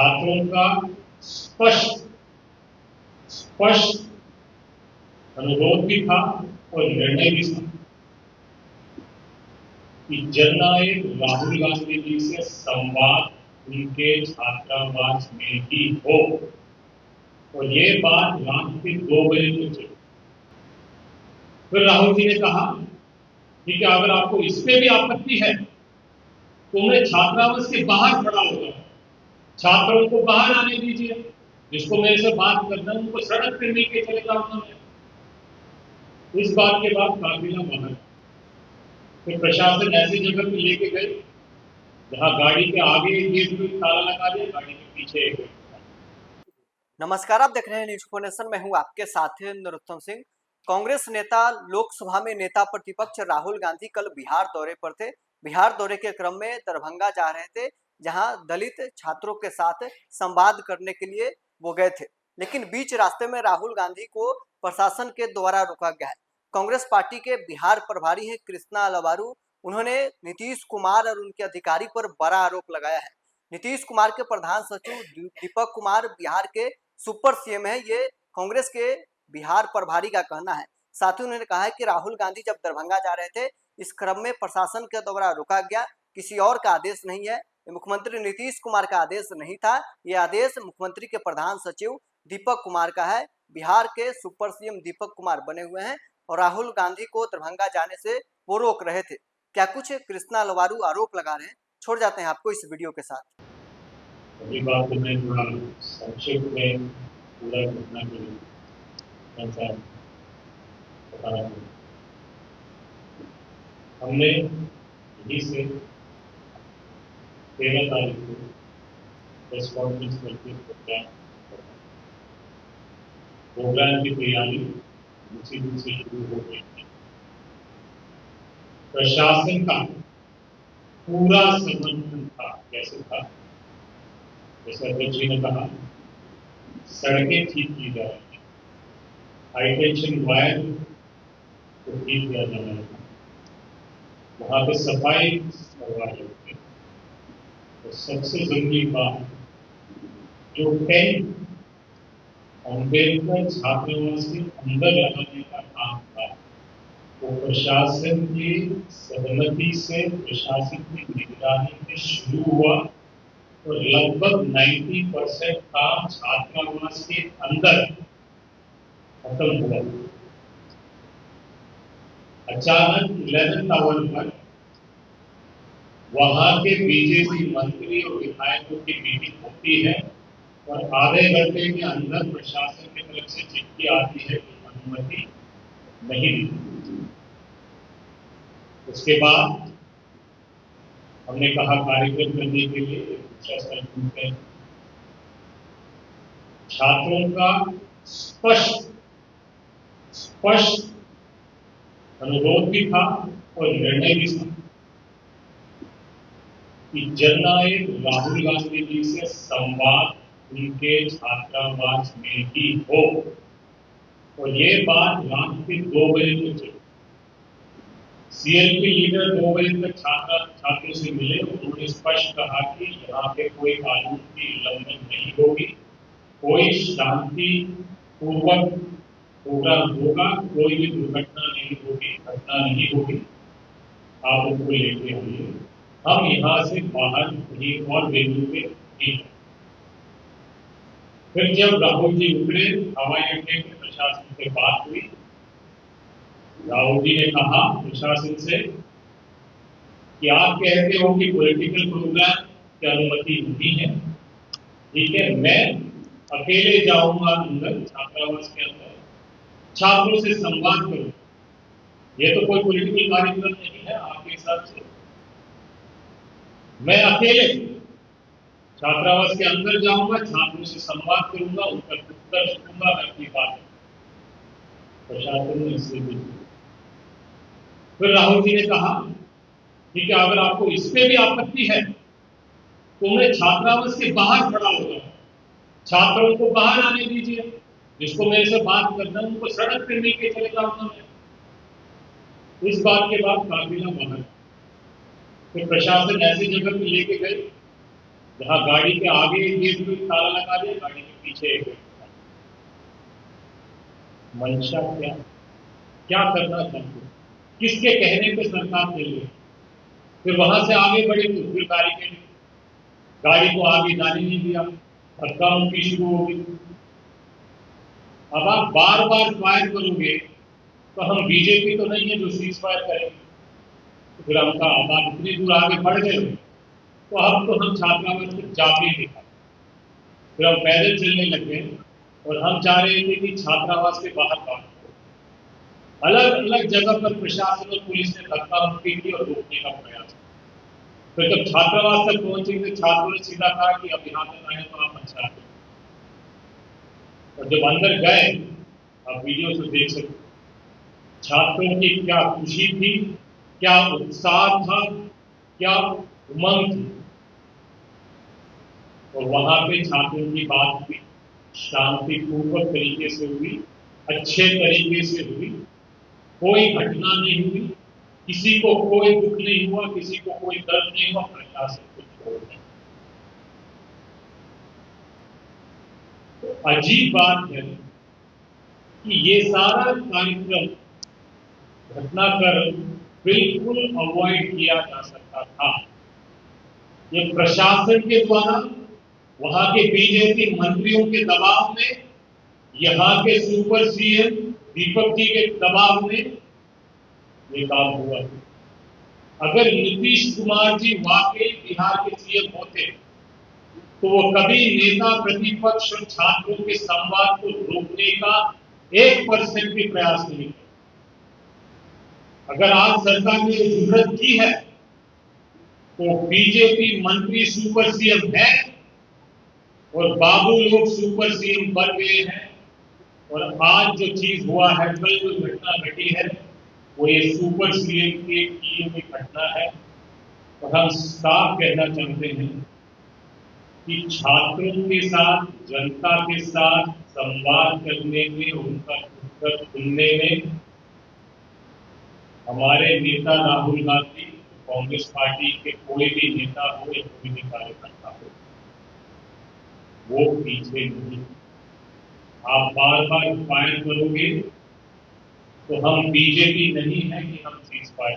छात्रों का स्पष्ट स्पष्ट अनुरोध भी था और निर्णय भी था कि जननायक राहुल गांधी जी से संवाद उनके छात्रावास में ही हो। और ये बात रात के 2 बजे तक चली। फिर राहुल जी ने कहा कि अगर आपको इसमें भी आपत्ति है तो मैं छात्रावास के बाहर खड़ा होगा, छात्रों को बाहर आने दीजिए, जिसको मेरे से बात करना है उनको सड़क पर मिलकर चले जाऊंगा मैं। इस बात के बाद काफिला बाहर, फिर प्रशासन ऐसी जगह पे लेके गए जहां गाड़ी के आगे एक गेट पे ताला लगा दिया, गाड़ी के पीछे एक गेट। नमस्कार, आप देख रहे हैं न्यूज इन्फॉर्मेशन। मैं हूं आपके साथ नरोत्तम सिंह। कांग्रेस नेता लोकसभा में नेता प्रतिपक्ष राहुल गांधी कल बिहार दौरे पर थे। बिहार दौरे के क्रम में दरभंगा जा रहे थे, जहां दलित छात्रों के साथ संवाद करने के लिए वो गए थे। लेकिन बीच रास्ते में राहुल गांधी को प्रशासन के द्वारा रोका गया है। कांग्रेस पार्टी के बिहार प्रभारी है कृष्णा लवारू, उन्होंने नीतीश कुमार और उनके अधिकारी पर बड़ा आरोप लगाया है। नीतीश कुमार के प्रधान सचिव दीपक कुमार बिहार के सुपर सीएम है, ये कांग्रेस के बिहार प्रभारी का कहना है। साथ ही उन्होंने कहा है कि राहुल गांधी जब दरभंगा जा रहे थे, इस क्रम में प्रशासन के द्वारा रोका गया, किसी और का आदेश नहीं है, मुख्यमंत्री नीतीश कुमार का आदेश नहीं था, ये आदेश मुख्यमंत्री के प्रधान सचिव दीपक कुमार का है। बिहार के सुपर सीएम दीपक कुमार बने हुए हैं और राहुल गांधी को दरभंगा जाने से वो रोक रहे थे। क्या कुछ कृष्णा लवारू आरोप लगा रहे हैं, छोड़ जाते हैं आपको इस वीडियो के साथ। अगली बात तो मैं थोड़ा संक्षिप्त में पूरा घटना के बता रहा हूँ। हमने यहीं से 13 तारीख को प्रेस कॉन्फ्रेंस करके प्रोग्राम की तैयारी उसी दिन से शुरू हो गई थी। प्रशासन का पूरा समर्थन था। कैसे था? जैसे अध्यक्ष जी ने कहा, सड़कें ठीक की जा रही है, हाई टेंशन वायर को ठीक किया जा रहा है, वहां पे सफाई करवा रहे थे। तो सबसे जरूरी बात, जो टेंट अम्बेडकर छात्रावास के अंदर लगाने का काम था, वो प्रशासन की सहमति से, प्रशासन की निगरानी में शुरू हुआ और लगभग 90% काम छात्रावास के अंदर खत्म हुआ। अचानक 11th आवर पर वहां के बीजेपी मंत्री और विधायकों की मीटिंग होती है और आधे घंटे के अंदर प्रशासन की तरफ से चिट्ठी आती है कि अनुमति नहीं दी। उसके बाद हमने कहा कार्यक्रम करने के लिए दूसरा स्थल ढूंढते हैं। छात्रों का स्पष्ट अनुरोध भी था और निर्णय भी था कि जननायक राहुल गांधी जी से संवाद उनके छात्रावास में ही हो। और ये बात रात के 2 बजे तक चली। सीएलपी लीडर 2 बजे तक छात्रों से मिले। उन्होंने स्पष्ट कहा कि यहाँ पे कोई कानून की उल्लंघन नहीं होगी, कोई शांति पूर्वक प्रोग्राम होगा, कोई भी दुर्घटना नहीं होगी, घटना नहीं होगी। आप उनको लेके आइए, हम यहाँ से बाहर कहीं और वेन्यू पे नहीं। फिर जब राहुल जी उतरे, हवाई अड्डे के प्रशासन से बात हुई। राहुल जी ने कहा प्रशासन से कि आप कहते हो कि पॉलिटिकल प्रोग्राम की अनुमति नहीं है, ठीक है, मैं अकेले जाऊंगा अंदर छात्रावास के अंदर, छात्रों से संवाद करूं। ये तो कोई पॉलिटिकल कार्यक्रम नहीं है आपके हिसाब से। मैं अकेले छात्रावास के अंदर जाऊंगा, छात्रों से संवाद करूंगा, उनका उत्तर सुनूंगा, मैं अपनी बात। प्रशासन ने इससे भी। फिर राहुल जी ने कहा कि अगर आपको इसमें भी आपत्ति है तो मैं छात्रावास के बाहर खड़ा होगा, छात्रों को बाहर आने दीजिए, जिसको मेरे से बात करना है उनको सड़क पर मिलकर चले जाऊंगा मैं। इस बात के बाद काफिला बाहर, फिर प्रशासन ऐसी जगह पे लेके गए जहां गाड़ी के आगे एक गेट में ताला लगा दिया, गाड़ी के पीछे एक गेट लगा दिया। मंशा क्या, क्या करना चाहते, किसके कहने पे सरकार चल रही है? फिर वहां से आगे बढ़े तो फिर गाड़ी को आगे जाने नहीं दिया, धक्का मुक्की शुरू हो गई। अब आप बार बार फायर करोगे तो हम बीजेपी तो नहीं है जो सीज फायर करेंगे। तो फिर हम कहा अब आप इतनी दूर आगे बढ़ गए तो अब तो हम छात्रावास से जाके ही दिखा। फिर हम पैदल चलने लग गए और हम चाह रहे थे कि छात्रावास के बाहर बात हो। अलग अलग जगह पर प्रशासन और पुलिस ने धक्का मुक्की की और रोकने का प्रयास किया। फिर जब छात्रावास तक पहुंचे तो छात्रों ने सीधा कहा कि अब यहाँ तक आए तो आप अच्छा करें। और जब अंदर गए, आप वीडियो से देख सकते, छात्रों की क्या खुशी थी, क्या उत्साह था, क्या उमंग थी। और वहां पे छात्रों की बात हुई, शांतिपूर्वक तरीके से हुई, अच्छे तरीके से हुई, कोई घटना नहीं हुई, किसी को कोई दुख नहीं हुआ, किसी को कोई दर्द नहीं हुआ, प्रशासन को छोड़ नहीं। तो अजीब बात है कि ये सारा कार्यक्रम, घटनाक्रम बिल्कुल अवॉइड किया जा सकता था। ये प्रशासन के द्वारा, वहां के बीजेपी मंत्रियों के दबाव में, यहां के सुपर सीएम दीपक जी के दबाव में ये काम हुआ। अगर नीतीश कुमार जी वाकई बिहार के सीएम होते तो वो कभी नेता प्रतिपक्ष और छात्रों के संवाद को रोकने का 1% भी प्रयास नहीं किया। अगर आज सरकार ने जरूरत की है तो बीजेपी मंत्री सुपर सीएम है और बाबू लोग सुपर सीएम बन गए हैं। और आज जो चीज हुआ है, कल जो घटना घटी है, वो ये सुपर सीएम के किए हुई घटना है। और हम साफ कहना चाहते हैं कि छात्रों के साथ, जनता के साथ संवाद करने में, उनका उत्तर सुनने में हमारे नेता राहुल गांधी, कांग्रेस पार्टी के कोई भी नेता हो या कोई भी कार्यकर्ता हो, वो पीछे नहीं। आप बार बार फायर करोगे तो हम बीजेपी नहीं है कि हम सीज फायर